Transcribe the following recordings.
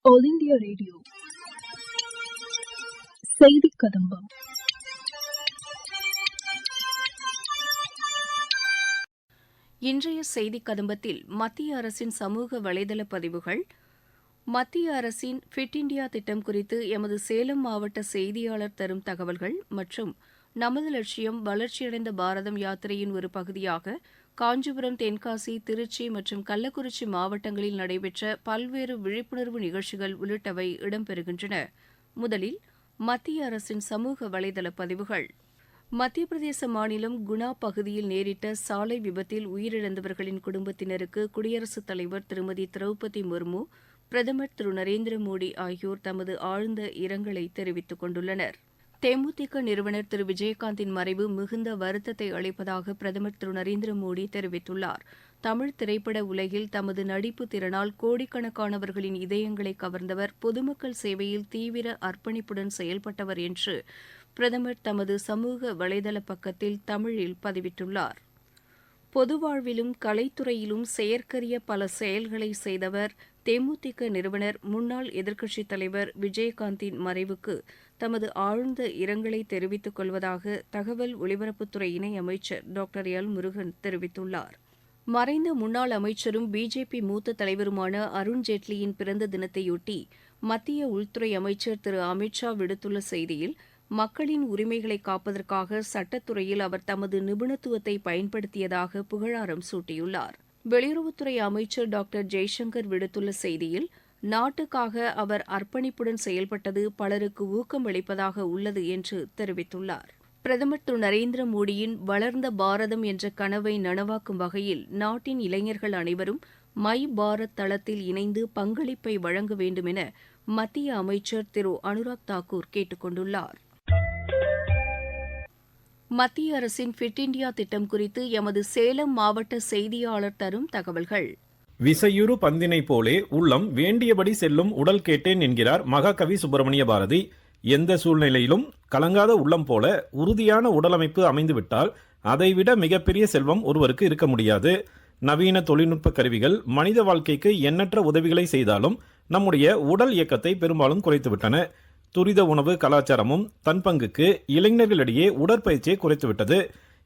All India radio செய்தி கதம்பம். இன்றைய செய்தி கதம்பத்தில் மத்திய அரசின் சமூக வலைதள பதிவுகள், மத்திய அரசின் ஃபிட் இண்டியா திட்டம் குறித்து எமது சேலம் மாவட்ட செய்தியாளர் தரும் தகவல்கள் மற்றும் நமது லட்சியம் வளர்ச்சியடைந்த பாரதம் யாத்திரையின் ஒரு பகுதியாக காஞ்சிபுரம், தென்காசி, திருச்சி மற்றும் கள்ளக்குறிச்சி மாவட்டங்களில் நடைபெற்ற பல்வேறு விழிப்புணர்வு நிகழ்ச்சிகள் உள்ளிட்டவை இடம்பெறுகின்றன. முதலில் மத்திய அரசின் சமூக வலைதள பதிவுகள். மத்திய பிரதேச மாநிலம் குணா பகுதியில் நேரிட்ட சாலை விபத்தில் உயிரிழந்தவர்களின் குடும்பத்தினருக்கு குடியரசுத் தலைவர் திருமதி திரௌபதி முர்மு, பிரதமர் திரு நரேந்திர மோடி ஆகியோர் தமது ஆழ்ந்த இரங்கலை தெரிவித்துக் கொண்டுள்ளனர். தேமுதிக நிறுவனர் திரு விஜயகாந்தின் மறைவு மிகுந்த வருத்தத்தை அளிப்பதாக பிரதமர் திரு நரேந்திர மோடி தெரிவித்துள்ளார். தமிழ் திரைப்பட உலகில் தமது நடிப்பு திறனால் கோடிக்கணக்கானவர்களின் இதயங்களை கவர்ந்தவர், பொதுமக்கள் சேவையில் தீவிர அர்ப்பணிப்புடன் செயல்பட்டவர் என்று பிரதமர் தமது சமூக வலைதள பக்கத்தில் தமிழில் பதிவிட்டுள்ளார். பொது வாழ்விலும் கலைத்துறையிலும் செயற்கரிய பல செயல்களை செய்தவர் தேமுதிக நிறுவனர், முன்னாள் எதிர்க்கட்சித் தலைவர் விஜயகாந்தின் மறைவுக்கு தமது ஆழ்ந்த இரங்கலை தெரிவித்துக் கொள்வதாக தகவல் ஒலிபரப்புத்துறை இணை அமைச்சர் டாக்டர் எல் முருகன் தெரிவித்துள்ளார். மறைந்த முன்னாள் அமைச்சரும் பிஜேபி மூத்த தலைவருமான அருண்ஜேட்லியின் பிறந்த தினத்தையொட்டி மத்திய உள்துறை அமைச்சர் திரு அமித் ஷா விடுத்துள்ள செய்தியில், மக்களின் உரிமைகளை காப்பதற்காக சட்டத்துறையில் அவர் தமது நிபுணத்துவத்தை பயன்படுத்தியதாக புகழாரம் சூட்டியுள்ளார். வெளியுறவுத்துறை அமைச்சர் டாக்டர் ஜெய்சங்கர் விடுத்துள்ள செய்தியில், நாட்டுக்காக அவர் அர்ப்பணிப்புடன் செயல்பட்டது பலருக்கு ஊக்கம் அளிப்பதாக உள்ளது என்று தெரிவித்துள்ளார். பிரதமர் திரு நரேந்திர மோடியின் வளர்ந்த பாரதம் என்ற கனவை நனவாக்கும் வகையில் நாட்டின் இளைஞர்கள் அனைவரும் மை பாரத் தளத்தில் இணைந்து பங்களிப்பை வழங்க வேண்டும் என மத்திய அமைச்சர் திரு அனுராக் தாக்கூர் கேட்டுக் கொண்டுள்ளார். மத்திய அரசின் ஃபிட் இண்டியா திட்டம் குறித்து எமது சேலம் மாவட்ட செய்தியாளர் தரும் தகவல்கள். விசையுறு பந்தினை போலே உள்ளம் வேண்டியபடி செல்லும் உடல் கேட்டேன் என்கிறார் மகாகவி சுப்பிரமணிய பாரதி. எந்த சூழ்நிலையிலும் கலங்காத உள்ளம் போல உறுதியான உடலமைப்பு அமைந்துவிட்டால் அதைவிட மிகப்பெரிய செல்வம் ஒருவருக்கு இருக்க முடியாது. நவீன தொழில்நுட்ப கருவிகள் மனித வாழ்க்கைக்கு எண்ணற்ற உதவிகளை செய்தாலும் நம்முடைய உடல் இயக்கத்தை பெரும்பாலும் குறைத்துவிட்டன. துரித உணவு கலாச்சாரமும் தன் பங்குக்கு இளைஞர்களிடையே உடற்பயிற்சியை குறைத்துவிட்டது.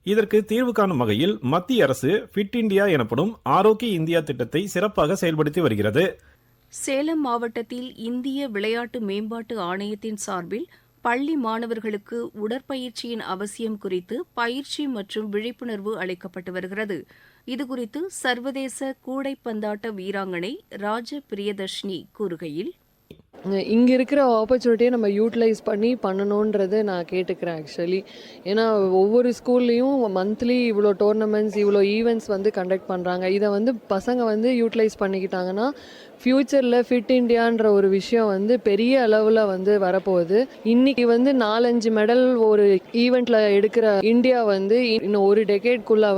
இதற்கு தீர்வு காணும் வகையில் மத்திய அரசு ஃபிட் இண்டியா எனப்படும் ஆரோக்கிய இந்தியா திட்டத்தை சிறப்பாக செயல்படுத்தி வருகிறது. சேலம் மாவட்டத்தில் இந்திய விளையாட்டு மேம்பாட்டு ஆணையத்தின் சார்பில் பள்ளி மாணவர்களுக்கு உடற்பயிற்சியின் அவசியம் குறித்து பயிற்சி மற்றும் விழிப்புணர்வு அளிக்கப்பட்டு வருகிறது. இதுகுறித்து சர்வதேச கூடைப்பந்தாட்ட வீராங்கனை ராஜ பிரியதர்ஷினி கூறுகையில், இங்கே இருக்கிற ஆப்பர்ச்சுனிட்டியை நம்ம யூட்டிலைஸ் பண்ணணுன்றது நான் கேட்டுக்கிறேன் ஆக்சுவலி. ஏன்னா ஒவ்வொரு ஸ்கூல்லையும் மந்த்லி இவ்வளோ டோர்னமெண்ட்ஸ், இவ்வளோ ஈவெண்ட்ஸ் கண்டக்ட் பண்ணுறாங்க. இதை பசங்க யூட்டிலைஸ் பண்ணிக்கிட்டாங்கன்னா ஃப்யூச்சரில் ஃபிட் இண்டியான்ற ஒரு விஷயம் பெரிய அளவில் வரப்போகுது. இன்னைக்கு 4-5 மெடல் ஒரு ஈவெண்ட்டில் எடுக்கிற இந்தியா இன்னும் ஒரு டெக்கேட்குள்ளே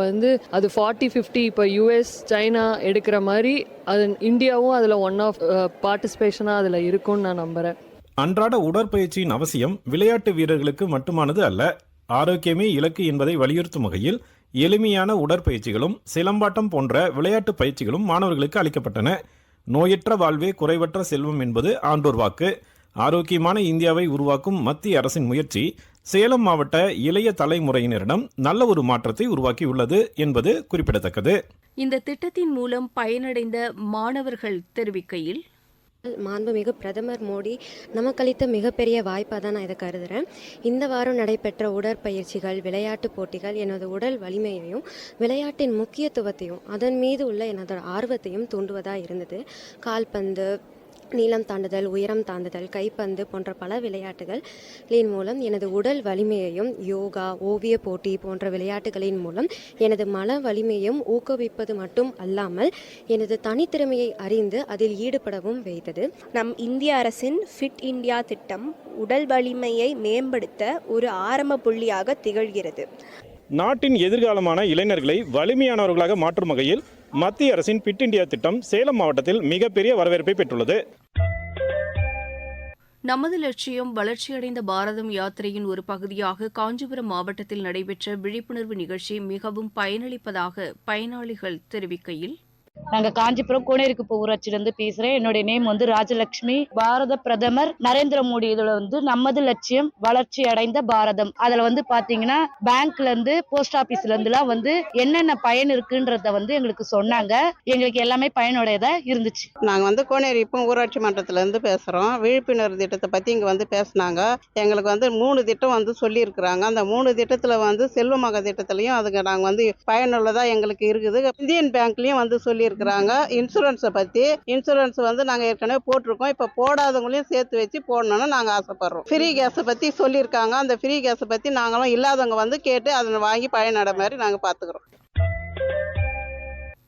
அது 40-50 இப்போ US, சைனா எடுக்கிற மாதிரி அது இந்தியாவும் அதில் ஒன் ஆஃப் பார்ட்டிசிபேஷனாக அதில் இருக்கும்னு நான் நம்புகிறேன். அன்றாட உடற்பயிற்சியின் அவசியம் விளையாட்டு வீரர்களுக்கு மட்டுமானது அல்ல. ஆரோக்கியமே இலக்கு என்பதை வலியுறுத்தும் வகையில் எளிமையான உடற்பயிற்சிகளும் சிலம்பாட்டம் போன்ற விளையாட்டு பயிற்சிகளும் மாணவர்களுக்கு அளிக்கப்பட்டன. நோயற்ற வாழ்வே குறைவற்ற செல்வம் என்பது ஆண்டோர் வாக்கு. ஆரோக்கியமான இந்தியாவை உருவாக்கும் மத்திய அரசின் முயற்சி சேலம் மாவட்ட இளைய தலைமுறையினரிடம் நல்ல ஒரு மாற்றத்தை உருவாக்கியுள்ளது என்பது குறிப்பிடத்தக்கது. இந்த திட்டத்தின் மூலம் பயனடைந்த மாணவர்கள் தெரிவிக்கையில், மாண்புமிகு பிரதமர் மோடி நமக்கு அளித்த மிகப்பெரிய வாய்ப்பாக தான் நான் இதை கருதுகிறேன். இந்த வாரம் நடைபெற்ற உடற்பயிற்சிகள், விளையாட்டு போட்டிகள் எனது உடல் வலிமையையும் விளையாட்டின் முக்கியத்துவத்தையும் அதன் மீது உள்ள எனது ஆர்வத்தையும் தூண்டுவதாக இருந்தது. கால்பந்து, நீளம் தாண்டுதல், உயரம் தாண்டுதல், கைப்பந்து போன்ற பல விளையாட்டுகளின் மூலம் எனது உடல் வலிமையையும், யோகா, ஓவிய போட்டி போன்ற விளையாட்டுகளின் மூலம் எனது மன வலிமையும் ஊக்குவிப்பது மட்டும் அல்லாமல் எனது தனித்திறமையை அறிந்து அதில் ஈடுபடவும் வைத்தது. நம் இந்திய அரசின் ஃபிட் இண்டியா திட்டம் உடல் வலிமையை மேம்படுத்த ஒரு ஆரம்ப புள்ளியாக திகழ்கிறது. நாட்டின் எதிர்காலமான இளைஞர்களை வலிமையானவர்களாக மாற்றும் வகையில் மத்திய அரசின் ஃபிட் இண்டியா திட்டம் சேலம் மாவட்டத்தில் மிகப்பெரிய வரவேற்பை பெற்றுள்ளது. நமது லட்சியம் வளர்ச்சியடைந்த பாரதம் யாத்திரையின் ஒரு பகுதியாக காஞ்சிபுரம் மாவட்டத்தில் நடைபெற்ற விழிப்புணர்வு நிகழ்ச்சி மிகவும் பயனளிப்பதாக பயனாளிகள் தெரிவிக்கையில், நாங்க காஞ்சிபுரம் கோனேரிக்குப்பம் ஊராட்சியிலிருந்து பேசுறேன். என்னுடைய நேம் ராஜலட்சுமி. பாரத பிரதமர் நரேந்திர மோடி இதுல நமது லட்சியம் வளர்ச்சி அடைந்த பாரதம். அதுல பாத்தீங்கன்னா பேங்க்ல இருந்து போஸ்ட் ஆபீஸ்ல இருந்து எல்லாம் என்னென்ன பயன் இருக்குன்றத எங்களுக்கு சொன்னாங்க. எங்களுக்கு எல்லாமே பயனுடையதா இருந்துச்சு. நாங்க கோனேரிக்குப்பம் ஊராட்சி மன்றத்துல இருந்து பேசுறோம். விழிப்புணர்வு திட்டத்தை பத்தி இங்க பேசினாங்க. எங்களுக்கு 3 திட்டம் சொல்லி இருக்கிறாங்க. அந்த 3 திட்டத்துல செல்வ மக திட்டத்திலையும் அதுக்கு நாங்க பயனுள்ளதா எங்களுக்கு இருக்குது. இந்தியன் பேங்க்லயும் சொல்லி இருக்கிறாங்க. இன்சூரன்ஸை பத்தி இன்சூரன்ஸ் நாங்க ஏற்கனவே போட்டிருக்கோம். இப்ப போடாதவங்களையும் சேர்த்து வச்சு போடணும்னு நாங்க ஆசைப்படுறோம். ஃப்ரீ கேஸை பத்தி சொல்லியிருக்காங்க. அந்த ஃப்ரீ கேஸை பத்தி நாங்களும் இல்லாதவங்க கேட்டு அதை வாங்கி பயனடை மாதிரி நாங்க பாத்துக்கிறோம்.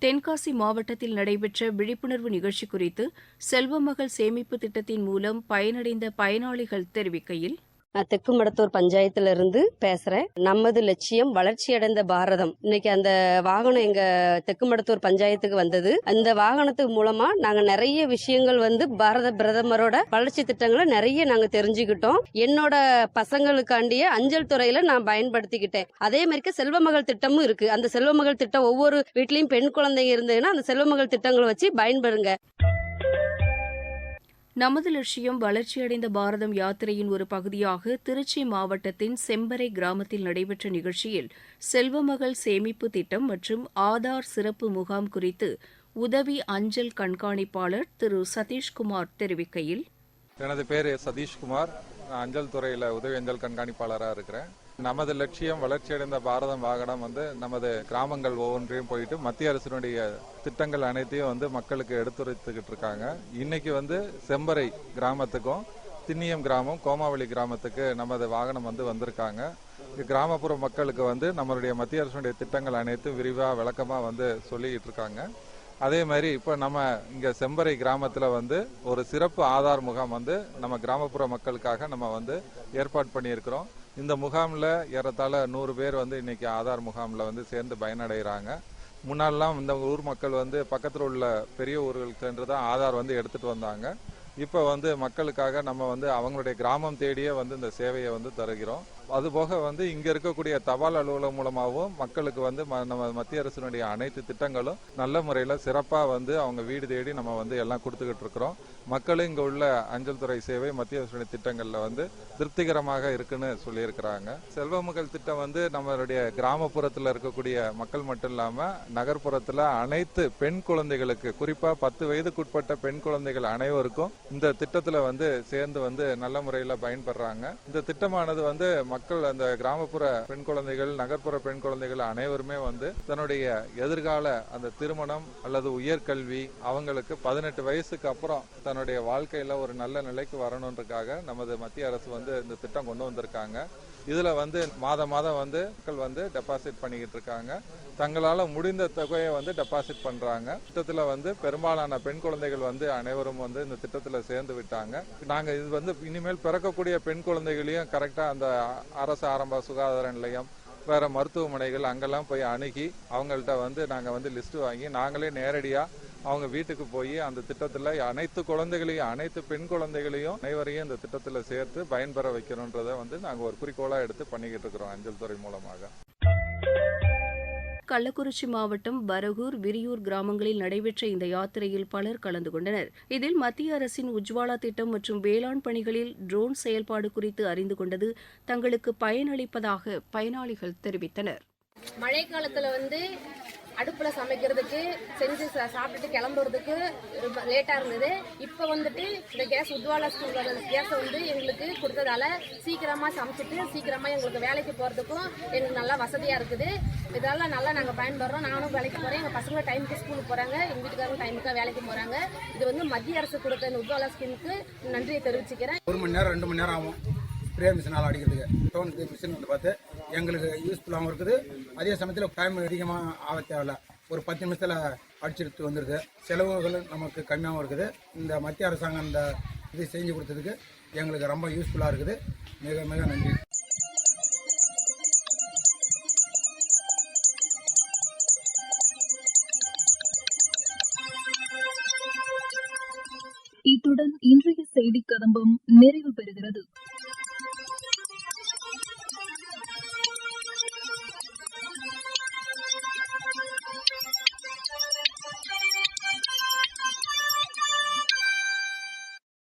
தென்காசி மாவட்டத்தில் நடைபெற்ற விழிப்புணர்வு நிகழ்ச்சி குறித்து செல்வமகள் சேமிப்பு திட்டத்தின் மூலம் பயனடைந்த பயனாளிகள் தெரிவிக்கையில், நான் தெக்குமடத்தூர் பஞ்சாயத்துல இருந்து பேசுறேன். நமது லட்சியம் வளர்ச்சி அடைந்த பாரதம். இன்னைக்கு அந்த வாகனம் எங்க தெக்குமடத்தூர் பஞ்சாயத்துக்கு வந்தது. அந்த வாகனத்துக்கு மூலமா நாங்க நிறைய விஷயங்கள் பாரத பிரதமரோட வளர்ச்சி திட்டங்களை நிறைய நாங்க தெரிஞ்சுக்கிட்டோம். என்னோட பசங்களுக்காண்டிய அஞ்சல் துறையில நான் பயன்படுத்திக்கிட்டேன். அதே மாதிரி செல்வமகள் திட்டமும் இருக்கு. அந்த செல்வமகள் திட்டம் ஒவ்வொரு வீட்லயும் பெண் குழந்தைங்க இருந்ததுன்னா அந்த செல்வமகள் திட்டங்களை வச்சு பயன்பெறுங்க. நமது லட்சியம் வளர்ச்சியடைந்த பாரதம் யாத்திரையின் ஒரு பகுதியாக திருச்சி மாவட்டத்தின் செம்பரை கிராமத்தில் நடைபெற்ற நிகழ்ச்சியில் செல்வமகள் சேமிப்பு திட்டம் மற்றும் ஆதார் சிறப்பு முகாம் குறித்து உதவி அஞ்சல் கண்காணிப்பாளர் திரு சதீஷ்குமார் தெரிவிக்கையில், எனது பேர் சதீஷ்குமார். நான் அஞ்சல் துறையில் உதவி அஞ்சல் கண்காணிப்பாளராக இருக்கிறேன். நமது லட்சியம் வளர்ச்சியடைந்த பாரதம் வாகனம் நமது கிராமங்கள் ஒவ்வொன்றையும் போயிட்டு மத்திய அரசினுடைய திட்டங்கள் அனைத்தையும் மக்களுக்கு எடுத்துரைத்துக்கிட்டு இருக்காங்க. இன்னைக்கு செம்பரை கிராமத்துக்கும் திண்ணியம் கிராமம் கோமாவளி கிராமத்துக்கு நமது வாகனம் வந்திருக்காங்க. கிராமப்புற மக்களுக்கு நம்மளுடைய மத்திய அரசினுடைய திட்டங்கள் அனைத்தும் விரிவா விளக்கமா சொல்லிக்கிட்டு இருக்காங்க. அதே மாதிரி இப்போ நம்ம இங்க செம்பரை கிராமத்துல ஒரு சிறப்பு ஆதார் முகாம் நம்ம கிராமப்புற மக்களுக்காக நம்ம ஏற்பாடு பண்ணியிருக்கிறோம். இந்த முகாம்ல ஏறத்தாழ 100 பேர் இன்னைக்கு ஆதார் முகாம்ல சேர்ந்து பயனடைகிறாங்க. முன்னாடிலாம் இந்த ஊர் மக்கள் பக்கத்தில் உள்ள பெரிய ஊர்களுக்கு சென்று தான் ஆதார் எடுத்துட்டு வந்தாங்க. இப்போ மக்களுக்காக நம்ம அவங்களுடைய கிராமம் தேடியே இந்த சேவையை தருகிறோம். அதுபோக இங்க இருக்கக்கூடிய தபால் அலுவலகம் மூலமாகவும் மக்களுக்கு நம்ம மத்திய அரசினுடைய அனைத்து திட்டங்களும் நல்ல முறையில சிறப்பா அவங்க வீடு தேடி நம்ம எல்லாம் கொடுத்துக்கிட்டு இருக்கிறோம். மக்களும் இங்க உள்ள அஞ்சல் துறை சேவை மத்திய அரசுடைய திட்டங்கள்ல திருப்திகரமாக இருக்குன்னு சொல்லி இருக்கிறாங்க. செல்வமகள் திட்டம் நம்மளுடைய கிராமப்புறத்துல இருக்கக்கூடிய மக்கள் மட்டும் இல்லாம நகர்ப்புறத்துல அனைத்து பெண் குழந்தைகளுக்கு, குறிப்பா 10 வயதுக்குட்பட்ட பெண் குழந்தைகள் அனைவருக்கும் இந்த திட்டத்துல சேர்ந்து நல்ல முறையில பயன்படுறாங்க. இந்த திட்டமானது மக்கள் அந்த கிராமப்புற பெண் குழந்தைகள், நகர்ப்புற பெண் குழந்தைகள் அனைவருமே தன்னுடைய எதிர்கால அந்த திருமணம் அல்லது உயர்கல்வி அவங்களுக்கு 18 வயசுக்கு அப்புறம் தன்னுடைய வாழ்க்கையில ஒரு நல்ல நிலைக்கு வரணுன்றதுக்காக நமது மத்திய அரசு இந்த திட்டம் கொண்டு வந்திருக்காங்க. இதுல மாதம் மக்கள் டெபாசிட் பண்ணிக்கிட்டு இருக்காங்க. தங்களால முடிந்த தொகையை டெபாசிட் பண்றாங்க. திட்டத்துல பெரும்பாலான பெண் குழந்தைகள் அனைவரும் இந்த திட்டத்துல சேர்ந்து விட்டாங்க. நாங்க இது இனிமேல் பிறக்கக்கூடிய பெண் குழந்தைகளையும் கரெக்டா அந்த அரசு ஆரம்ப சுகாதார நிலையம், வேற மருத்துவமனைகள் அங்கெல்லாம் போய் அணுகி அவங்கள்ட்ட நாங்க லிஸ்ட் வாங்கி நாங்களே நேரடியா அவங்க வீட்டுக்கு போய் அந்த திட்டத்துல அனைத்து குழந்தைகளையும், அனைத்து பெண் குழந்தைகளையும் அனைவரையும் இந்த திட்டத்துல சேர்த்து பயன்பெற வைக்கணும்ன்றத நாங்க ஒரு குறிக்கோளா எடுத்து பண்ணிக்கிட்டு இருக்கிறோம் அஞ்சல் துறை மூலமாக. கள்ளக்குறிச்சி மாவட்டம் பரகூர், விரியூர் கிராமங்களில் நடைபெற்ற இந்த யாத்திரையில் பலர் கலந்து கொண்டனர். இதில் மத்திய அரசின் உஜ்வாலா திட்டம் மற்றும் வேளாண் பணிகளில் ட்ரோன் செயல்பாடு குறித்து அறிந்து கொண்டது தங்களுக்கு பயனளிப்பதாக பயனாளிகள் தெரிவித்தனர். மழை காலத்துல அடுப்புல சமைக்கிறதுக்கு செஞ்சு சாப்பிட்டுட்டு கிளம்புறதுக்கு லேட்டா இருந்தது. இப்ப இந்த கேஸ் உஜ்வாலா ஸ்கீம் கேஸை எங்களுக்கு கொடுத்ததால சீக்கிரமா சமைச்சிட்டு சீக்கிரமா எங்களுக்கு வேலைக்கு போறதுக்கும் எங்களுக்கு நல்லா வசதியா இருக்குது. இதெல்லாம் நல்லா நாங்க பயன்படுறோம். நானும் வேலைக்கு போறேன், எங்க பசங்க டைமுக்கு ஸ்கூலுக்கு போறாங்க, எங்க வீட்டுக்காரங்க டைமுக்கு வேலைக்கு போறாங்க. இது மத்திய அரசு கொடுத்த இந்த உஜ்வாலா ஸ்கீமுக்கு நன்றியை தெரிவிச்சுக்கிறேன். 1 மணி நேரம் 2 மணி நேரம் ஆகும் ஸ்ப்ரே மிஷினால் அடிக்கிறதுக்கு. டோன் மிஷின் பார்த்து எங்களுக்கு யூஸ்ஃபுல்லாகவும் இருக்குது. அதே சமயத்தில் டைம் அதிகமாக ஆக தேவையில்ல. ஒரு 10 நிமிஷத்தில் அடிச்செடுத்து வந்துடுது. செலவுகள் நமக்கு கம்மியாகவும் இருக்குது. இந்த மத்திய அரசாங்கம் இந்த இது செஞ்சு கொடுத்ததுக்கு எங்களுக்கு ரொம்ப யூஸ்ஃபுல்லாக இருக்குது. மிக மிக நன்றி. இத்துடன் இன்றைய செய்தி கதம்பம் நிறைவு பெறுகிறது.